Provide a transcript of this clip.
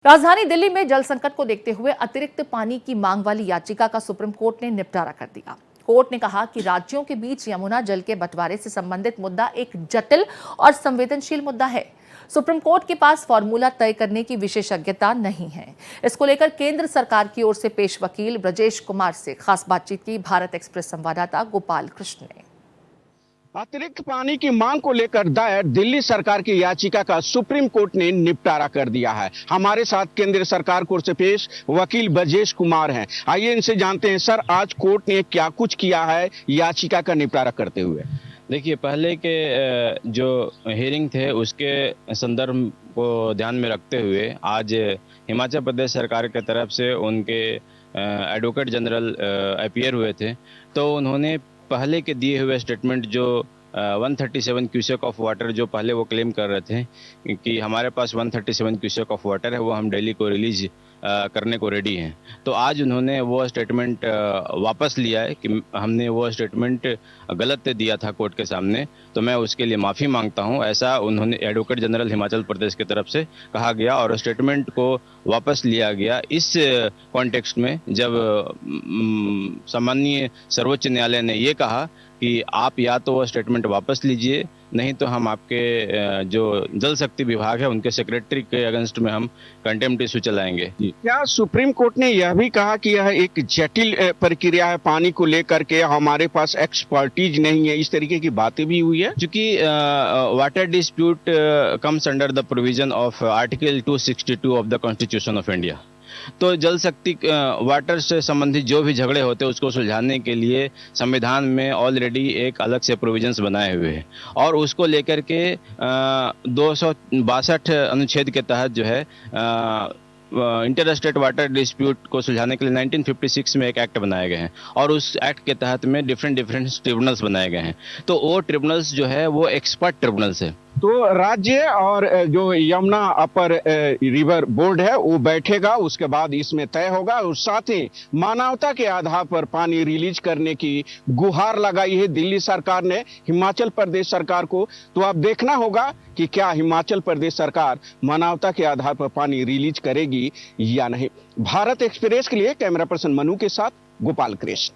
राजधानी दिल्ली में जल संकट को देखते हुए अतिरिक्त पानी की मांग वाली याचिका का सुप्रीम कोर्ट ने निपटारा कर दिया। कोर्ट ने कहा कि राज्यों के बीच यमुना जल के बंटवारे से संबंधित मुद्दा एक जटिल और संवेदनशील मुद्दा है। सुप्रीम कोर्ट के पास फॉर्मूला तय करने की विशेषज्ञता नहीं है। इसको लेकर केंद्र सरकार की ओर से पेश वकील ब्रजेश कुमार से खास बातचीत की भारत एक्सप्रेस संवाददाता गोपाल कृष्ण ने। अतिरिक्त पानी की मांग को लेकर दायर दिल्ली सरकार की याचिका का सुप्रीम कोर्ट ने निपटारा कर दिया है। हमारे साथ केंद्र सरकार की ओर से पेश वकील ब्रजेश कुमार हैं। आइए इनसे जानते हैं, सर आज कोर्ट ने क्या कुछ किया है याचिका का निपटारा करते हुए। देखिए, पहले के जो हियरिंग थे उसके संदर्भ को ध्यान में रखते हुए आज हिमाचल प्रदेश सरकार की तरफ से उनके एडवोकेट जनरल अपीयर हुए थे, तो उन्होंने पहले के दिए हुए स्टेटमेंट जो 137 क्यूसेक ऑफ वाटर जो पहले वो क्लेम कर रहे थे कि हमारे पास 137 क्यूसेक ऑफ वाटर है, वो हम दिल्ली को रिलीज करने को रेडी हैं। तो आज उन्होंने वो स्टेटमेंट वापस लिया है कि हमने वो स्टेटमेंट गलत दिया था कोर्ट के सामने, तो मैं उसके लिए माफ़ी मांगता हूं। ऐसा उन्होंने एडवोकेट जनरल हिमाचल प्रदेश की तरफ से कहा गया और स्टेटमेंट को वापस लिया गया इस कॉन्टेक्स्ट में जब सम्माननीय सर्वोच्च न्यायालय ने ये कहा कि आप या तो वो स्टेटमेंट वापस लीजिए, नहीं तो हम आपके जो जल शक्ति विभाग है उनके सेक्रेटरी के अगेंस्ट में हम कंटेम्प्ट इशू चलाएंगे। क्या सुप्रीम कोर्ट ने यह भी कहा कि यह एक जटिल प्रक्रिया है, पानी को लेकर के हमारे पास एक्सपर्टीज नहीं है, इस तरीके की बातें भी हुई है? क्योंकि water dispute comes under the provision of article 262 of the constitution of India. तो जल शक्ति वाटर से संबंधित जो भी झगड़े होते हैं उसको सुलझाने के लिए संविधान में ऑलरेडी एक अलग से प्रोविजंस बनाए हुए हैं और उसको लेकर के 262 अनुच्छेद के तहत जो है इंटर स्टेट वाटर डिस्प्यूट को सुलझाने के लिए 1956 में एक एक्ट बनाए गए हैं और उस एक्ट के तहत में डिफरेंट ट्रिब्यूनल्स बनाए गए हैं। तो वो ट्रिब्यूनल्स जो है वो एक्सपर्ट ट्रिब्यूनल्स है। तो राज्य और जो यमुना अपर रिवर बोर्ड है वो बैठेगा, उसके बाद इसमें तय होगा और साथ ही मानवता के आधार पर पानी रिलीज करने की गुहार लगाई है दिल्ली सरकार ने हिमाचल प्रदेश सरकार को। तो अब देखना होगा कि क्या हिमाचल प्रदेश सरकार मानवता के आधार पर पानी रिलीज करेगी या नहीं। भारत एक्सप्रेस के लिए कैमरा पर्सन मनु के साथ गोपाल कृष्ण।